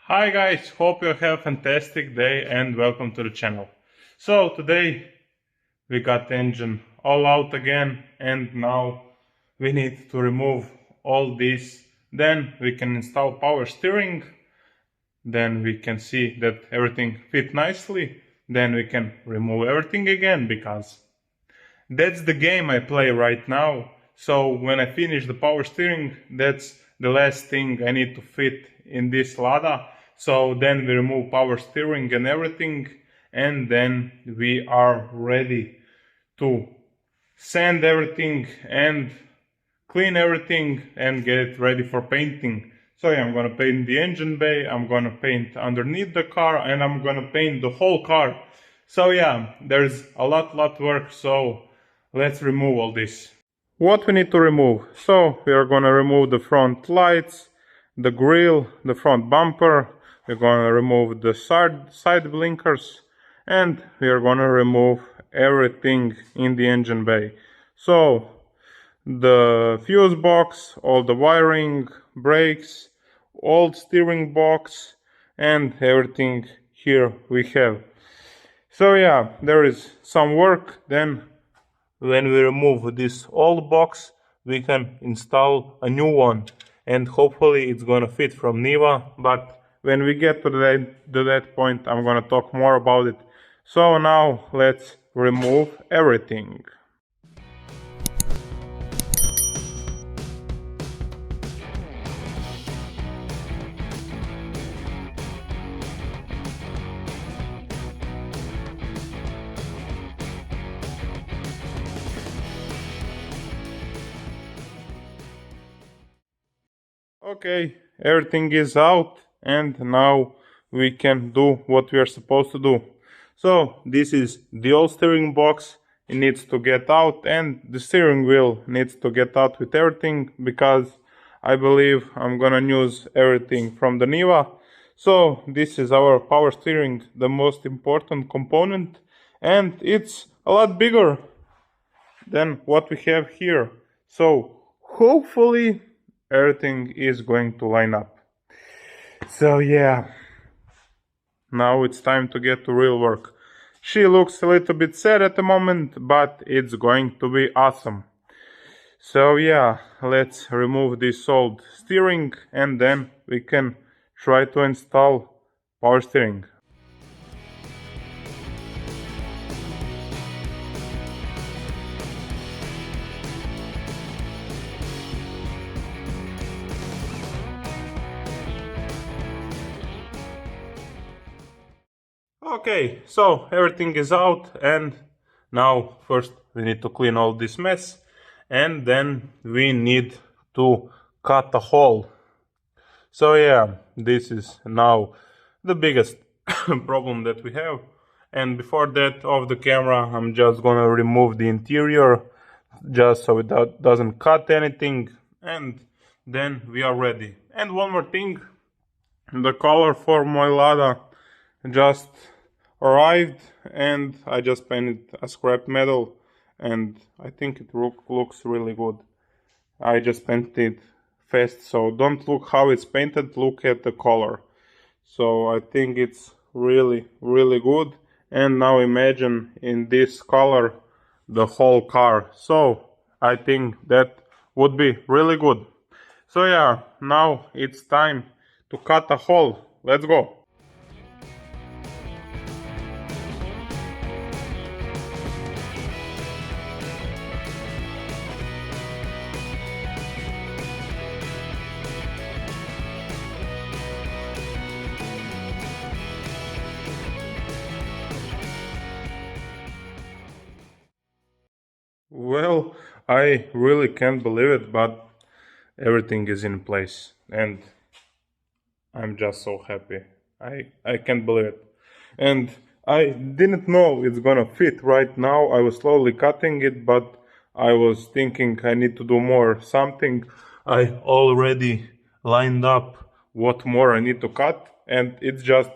Hi guys, hope you have a fantastic day and welcome to the channel. So today we got the engine all out again and now we need to remove all this. Then we can install power steering. Then we can see that everything fit nicely. Then we can remove everything again because that's the game I play right now. So when I finish the power steering, that's the last thing I need to fit in this Lada. So then we remove power steering and everything, and then we are ready to sand everything and clean everything and get it ready for painting. So yeah, I'm gonna paint the engine bay, I'm gonna paint underneath the car, and I'm gonna paint the whole car. So yeah, there's a lot work, so let's remove all this. What we need to remove? So we are gonna remove the front lights, the grille, the front bumper, we're gonna remove the side blinkers, and we are gonna remove everything in the engine bay. So the fuse box, all the wiring, brakes, old steering box, and everything here we have. So yeah, there is some work. Then when we remove this old box, we can install a new one, and hopefully it's gonna fit from Niva. But when we get to that point, I'm gonna talk more about it. So now let's remove everything. Okay, everything is out, and now we can do what we are supposed to do. So this is the old steering box, it needs to get out, and the steering wheel needs to get out with everything, because I believe I'm gonna use everything from the Niva. So this is our power steering, the most important component, and it's a lot bigger than what we have here. So hopefully everything is going to line up. So yeah, now it's time to get to real work. She looks a little bit sad at the moment, but it's going to be awesome. So yeah, let's remove this old steering and then we can try to install power steering. Okay, so everything is out, and now first we need to clean all this mess, and then we need to cut a hole. So yeah, this is now the biggest problem that we have. And before that, off the camera, I'm just gonna remove the interior just so it doesn't cut anything, and then we are ready. And one more thing, the color for my Lada just arrived, and I just painted a scrap metal, and I think it looks really good. I just painted it fast, so don't look how it's painted, look at the color. So I think it's really good. And now imagine in this color the whole car. So I think that would be really good. So yeah, now it's time to cut a hole. Let's go. Well, I really can't believe it, but everything is in place and I'm just so happy. I can't believe it. And I didn't know it's gonna fit right now. I was slowly cutting it, but I was thinking I need to do more something. I already lined up what more I need to cut, and it just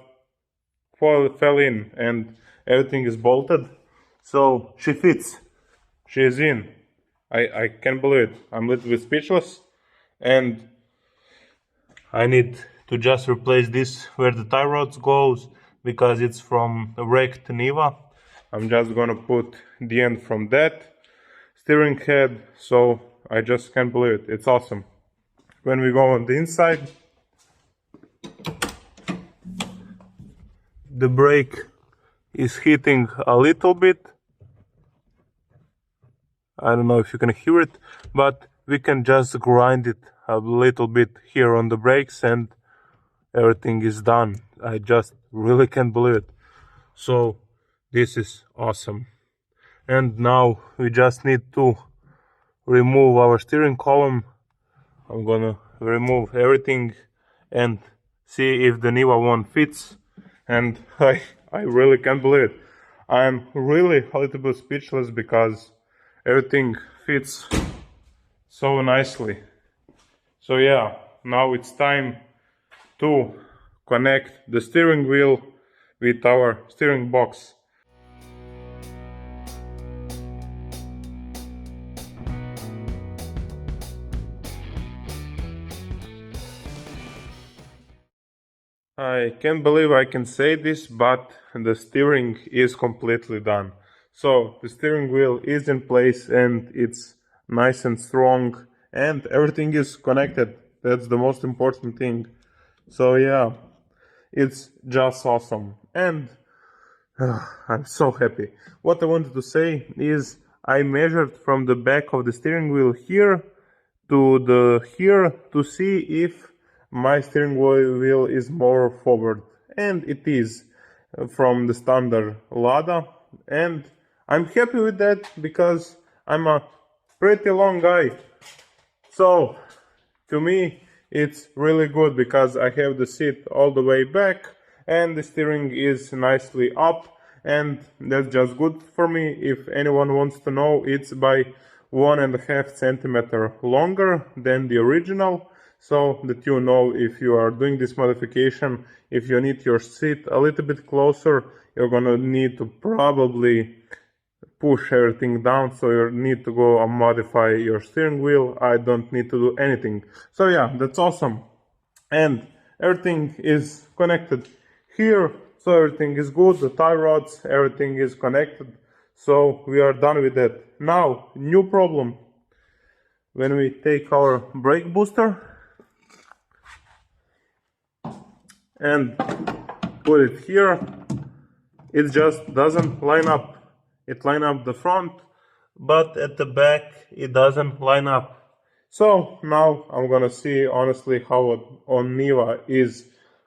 fell in and everything is bolted. So she fits. She is in. I can't believe it. I'm a little bit speechless, and I need to just replace this where the tie rods goes, because it's from a wrecked Niva. I'm just gonna put the end from that steering head, so I just can't believe it. It's awesome. When we go on the inside, the brake is hitting a little bit. I don't know if you can hear it, but we can just grind it a little bit here on the brakes and everything is done. I just really can't believe it. So this is awesome. And now we just need to remove our steering column. I'm gonna remove everything and see if the Niva one fits. And I really can't believe it. I'm really a little bit speechless because everything fits so nicely. So yeah, now it's time to connect the steering wheel with our steering box. I can't believe I can say this, but the steering is completely done. So the steering wheel is in place and it's nice and strong and everything is connected. That's the most important thing. So yeah, it's just awesome and I'm so happy. What I wanted to say is I measured from the back of the steering wheel here to the here to see if my steering wheel is more forward, and it is from the standard Lada, and I'm happy with that because I'm a pretty long guy. So to me it's really good because I have the seat all the way back and the steering is nicely up, and that's just good for me. If anyone wants to know, it's by 1.5 centimeter longer than the original, so that you know if you are doing this modification, if you need your seat a little bit closer, you're gonna need to probably push everything down, so you need to go and modify your steering wheel. I don't need to do anything. So yeah, that's awesome. And everything is connected here, so everything is good. The tie rods, everything is connected, so we are done with that. Now, new problem. When we take our brake booster and put it here, it just doesn't line up. It lines up the front, but at the back it doesn't line up. So now I'm gonna see honestly how on Niva is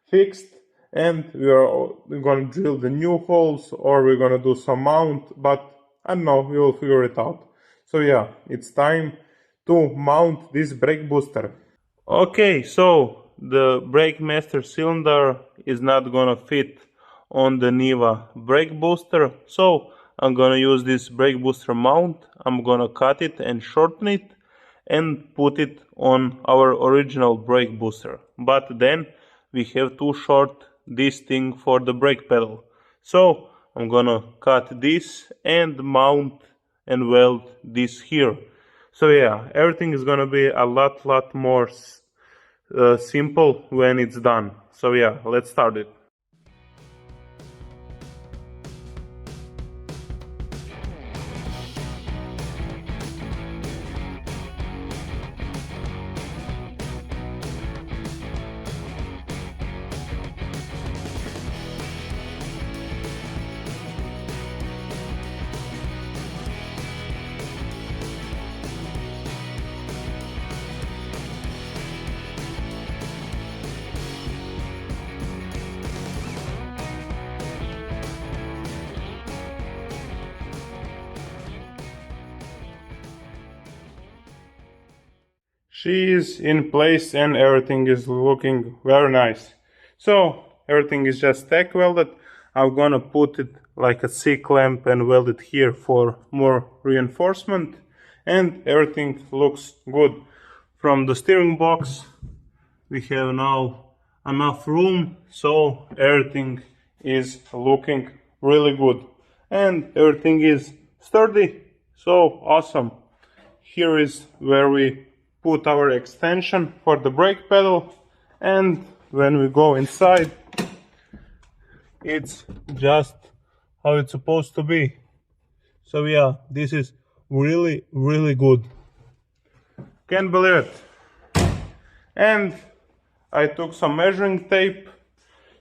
fixed, and we're gonna drill the new holes or we're gonna do some mount, but I don't know, we will figure it out. So yeah, it's time to mount this brake booster. Okay, so the brake master cylinder is not gonna fit on the Niva brake booster, so I'm gonna use this brake booster mount. I'm gonna cut it and shorten it and put it on our original brake booster. But then we have to short this thing for the brake pedal. So I'm gonna cut this and mount and weld this here. So yeah, everything is gonna be a lot more simple when it's done. So yeah, let's start it. She is in place and everything is looking very nice. So everything is just tack welded. I'm gonna put it like a C-clamp and weld it here for more reinforcement, and everything looks good. From the steering box we have now enough room, so everything is looking really good and everything is sturdy, so awesome. Here is where we put our extension for the brake pedal, and when we go inside, it's just how it's supposed to be. So yeah, this is really good. Can't believe it. And I took some measuring tape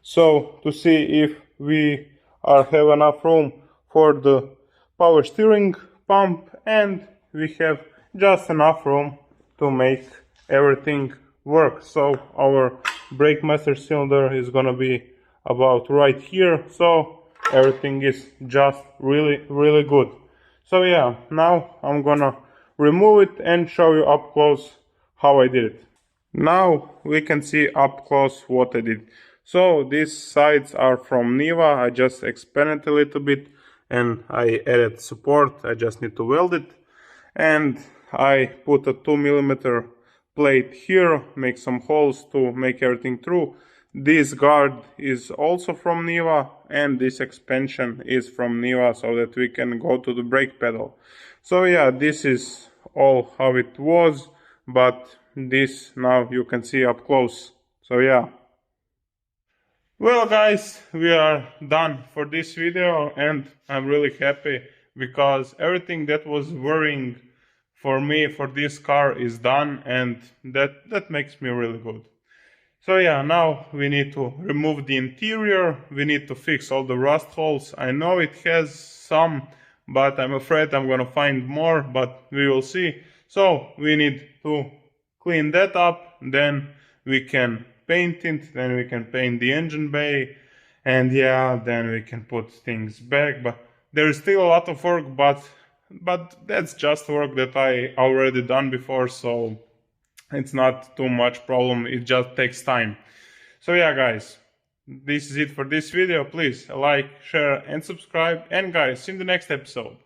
so to see if we have enough room for the power steering pump, and we have just enough room to make everything work. So our brake master cylinder is gonna be about right here, so everything is just really good. So yeah, now I'm gonna remove it and show you up close how I did it. Now we can see up close what I did. So these sides are from Niva. I just expanded a little bit and I added support. I just need to weld it. And I put a 2mm plate here, make some holes to make everything through. This guard is also from Niva, and this expansion is from Niva, so that we can go to the brake pedal. So yeah, this is all how it was, but this now you can see up close. So yeah. Well guys, we are done for this video, and I'm really happy because everything that was worrying for me for this car is done, and that makes me really good. So yeah, now we need to remove the interior, we need to fix all the rust holes. I know it has some, but I'm afraid I'm gonna find more, but we will see. So we need to clean that up, then we can paint it, then we can paint the engine bay, and yeah, then we can put things back. But there is still a lot of work, but that's just work that I already done before, so it's not too much problem, it just takes time. So yeah guys, this is it for this video. Please like, share and subscribe, and guys, see you in the next episode.